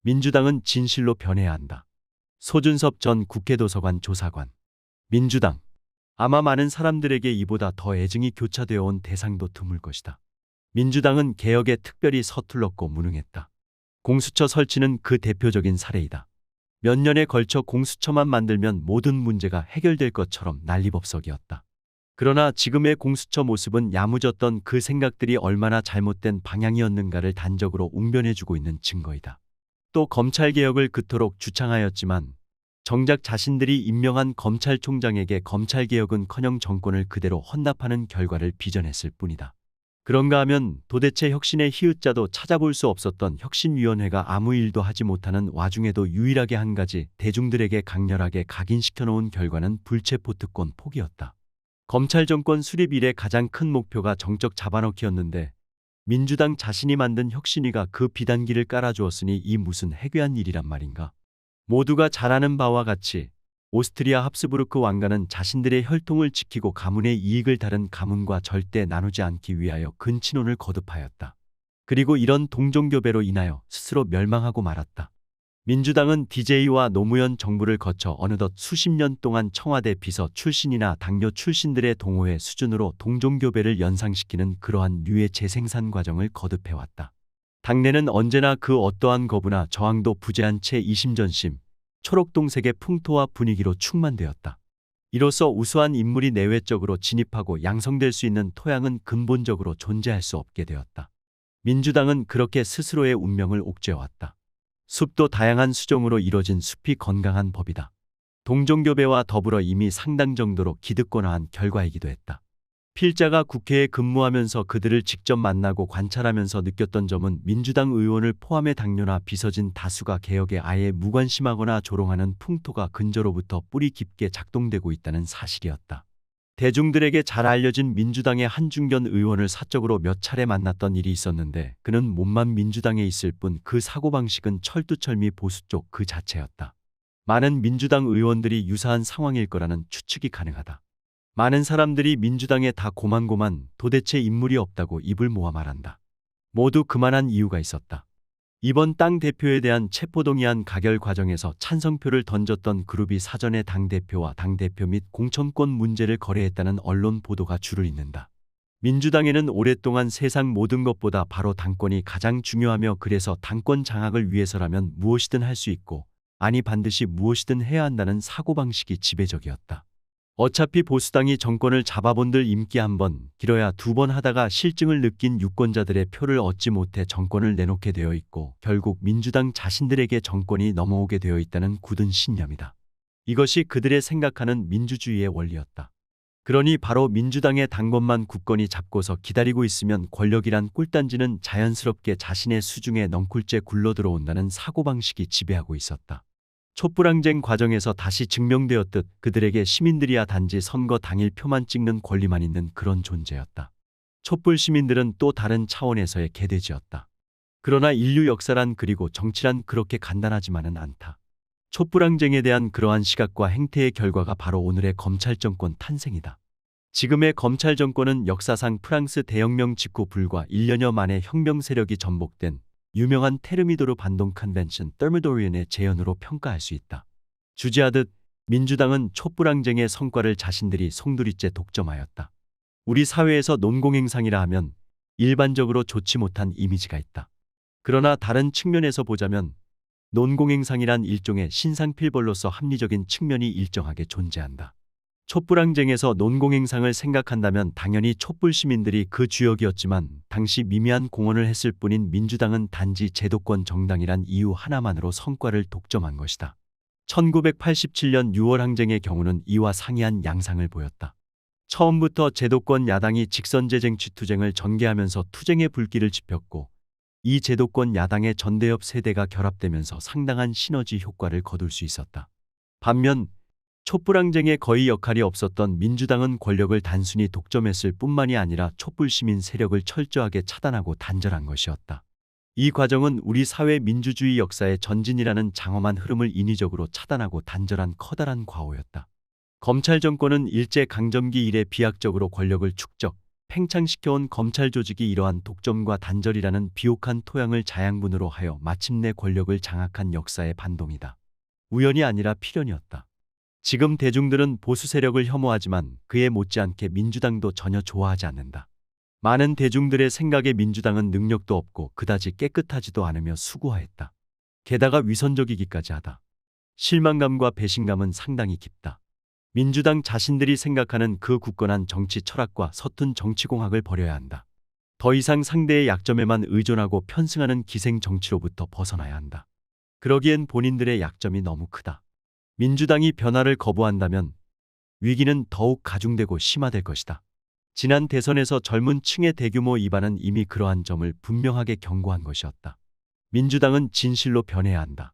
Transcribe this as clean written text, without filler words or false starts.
민주당은 진실로 변해야 한다. 소준섭 전 국회도서관 조사관. 민주당. 아마 많은 사람들에게 이보다 더 애증이 교차되어 온 대상도 드물 것이다. 민주당은 개혁에 특별히 서툴렀고 무능했다. 공수처 설치는 그 대표적인 사례이다. 몇 년에 걸쳐 공수처만 만들면 모든 문제가 해결될 것처럼 난리법석이었다. 그러나 지금의 공수처 모습은 야무졌던 그 생각들이 얼마나 잘못된 방향이었는가를 단적으로 웅변해주고 있는 증거이다. 또 검찰개혁을 그토록 주창하였지만 정작 자신들이 임명한 검찰총장에게 검찰개혁은커녕 정권을 그대로 헌납하는 결과를 빚어냈을 뿐이다. 그런가 하면 도대체 혁신의 히읗자도 찾아볼 수 없었던 혁신위원회가 아무 일도 하지 못하는 와중에도 유일하게 한 가지 대중들에게 강렬하게 각인시켜놓은 결과는 불체포 특권 포기였다. 검찰 정권 수립 이래 가장 큰 목표가 정적 잡아넣기였는데 민주당 자신이 만든 혁신위가 그 비단기를 깔아주었으니 이 무슨 해괴한 일이란 말인가. 모두가 잘 아는 바와 같이 오스트리아 합스부르크 왕가는 자신들의 혈통을 지키고 가문의 이익을 다른 가문과 절대 나누지 않기 위하여 근친혼을 거듭하였다. 그리고 이런 동종교배로 인하여 스스로 멸망하고 말았다. 민주당은 DJ와 노무현 정부를 거쳐 어느덧 수십 년 동안 청와대 비서 출신이나 당뇨 출신들의 동호회 수준으로 동종교배를 연상시키는 그러한 류의 재생산 과정을 거듭해왔다. 당내는 언제나 그 어떠한 거부나 저항도 부재한 채 이심전심, 초록동색의 풍토와 분위기로 충만되었다. 이로써 우수한 인물이 내외적으로 진입하고 양성될 수 있는 토양은 근본적으로 존재할 수 없게 되었다. 민주당은 그렇게 스스로의 운명을 옥죄어왔다. 숲도 다양한 수종으로 이뤄진 숲이 건강한 법이다. 동종교배와 더불어 이미 상당 정도로 기득권화한 결과이기도 했다. 필자가 국회에 근무하면서 그들을 직접 만나고 관찰하면서 느꼈던 점은 민주당 의원을 포함해 당뇨나 비서진 다수가 개혁에 아예 무관심하거나 조롱하는 풍토가 근저로부터 뿌리 깊게 작동되고 있다는 사실이었다. 대중들에게 잘 알려진 민주당의 한중견 의원을 사적으로 몇 차례 만났던 일이 있었는데 그는 몸만 민주당에 있을 뿐 그 사고방식은 철두철미 보수 쪽 그 자체였다. 많은 민주당 의원들이 유사한 상황일 거라는 추측이 가능하다. 많은 사람들이 민주당에 다 고만고만 도대체 인물이 없다고 입을 모아 말한다. 모두 그만한 이유가 있었다. 이번 당대표에 대한 체포동의안 가결 과정에서 찬성표를 던졌던 그룹이 사전에 당대표와 당대표 및 공천권 문제를 거래했다는 언론 보도가 줄을 잇는다. 민주당에는 오랫동안 세상 모든 것보다 바로 당권이 가장 중요하며 그래서 당권 장악을 위해서라면 무엇이든 할 수 있고 아니 반드시 무엇이든 해야 한다는 사고방식이 지배적이었다. 어차피 보수당이 정권을 잡아본들 임기 한 번, 길어야 두 번 하다가 실증을 느낀 유권자들의 표를 얻지 못해 정권을 내놓게 되어 있고 결국 민주당 자신들에게 정권이 넘어오게 되어 있다는 굳은 신념이다. 이것이 그들의 생각하는 민주주의의 원리였다. 그러니 바로 민주당의 당권만 굳건히 잡고서 기다리고 있으면 권력이란 꿀단지는 자연스럽게 자신의 수중에 넝쿨째 굴러들어온다는 사고방식이 지배하고 있었다. 촛불항쟁 과정에서 다시 증명되었듯 그들에게 시민들이야 단지 선거 당일 표만 찍는 권리만 있는 그런 존재였다. 촛불 시민들은 또 다른 차원에서의 개돼지였다. 그러나 인류 역사란 그리고 정치란 그렇게 간단하지만은 않다. 촛불항쟁에 대한 그러한 시각과 행태의 결과가 바로 오늘의 검찰정권 탄생이다. 지금의 검찰정권은 역사상 프랑스 대혁명 직후 불과 1년여 만에 혁명 세력이 전복된 유명한 테르미도르 반동 컨벤션 더미도리언의 재현으로 평가할 수 있다. 주지하듯 민주당은 촛불항쟁의 성과를 자신들이 송두리째 독점하였다. 우리 사회에서 논공행상이라 하면 일반적으로 좋지 못한 이미지가 있다. 그러나 다른 측면에서 보자면 논공행상이란 일종의 신상필벌로서 합리적인 측면이 일정하게 존재한다. 촛불항쟁에서 논공행상을 생각한다면 당연히 촛불 시민들이 그 주역이었지만 당시 미미한 공헌을 했을 뿐인 민주당은 단지 제도권 정당이란 이유 하나만으로 성과를 독점한 것이다. 1987년 6월 항쟁의 경우는 이와 상이한 양상을 보였다. 처음부터 제도권 야당이 직선제쟁 취투쟁을 전개하면서 투쟁의 불길을 지폈고 이 제도권 야당의 전대협 세대가 결합되면서 상당한 시너지 효과를 거둘 수 있었다. 반면 촛불항쟁에 거의 역할이 없었던 민주당은 권력을 단순히 독점했을 뿐만이 아니라 촛불 시민 세력을 철저하게 차단하고 단절한 것이었다. 이 과정은 우리 사회 민주주의 역사의 전진이라는 장엄한 흐름을 인위적으로 차단하고 단절한 커다란 과오였다. 검찰 정권은 일제강점기 이래 비약적으로 권력을 축적, 팽창시켜온 검찰 조직이 이러한 독점과 단절이라는 비옥한 토양을 자양분으로 하여 마침내 권력을 장악한 역사의 반동이다. 우연이 아니라 필연이었다. 지금 대중들은 보수 세력을 혐오하지만 그에 못지않게 민주당도 전혀 좋아하지 않는다. 많은 대중들의 생각에 민주당은 능력도 없고 그다지 깨끗하지도 않으며 수구하했다. 게다가 위선적이기까지 하다. 실망감과 배신감은 상당히 깊다. 민주당 자신들이 생각하는 그 굳건한 정치 철학과 서툰 정치공학을 버려야 한다. 더 이상 상대의 약점에만 의존하고 편승하는 기생 정치로부터 벗어나야 한다. 그러기엔 본인들의 약점이 너무 크다. 민주당이 변화를 거부한다면 위기는 더욱 가중되고 심화될 것이다. 지난 대선에서 젊은 층의 대규모 이반은 이미 그러한 점을 분명하게 경고한 것이었다. 민주당은 진실로 변해야 한다.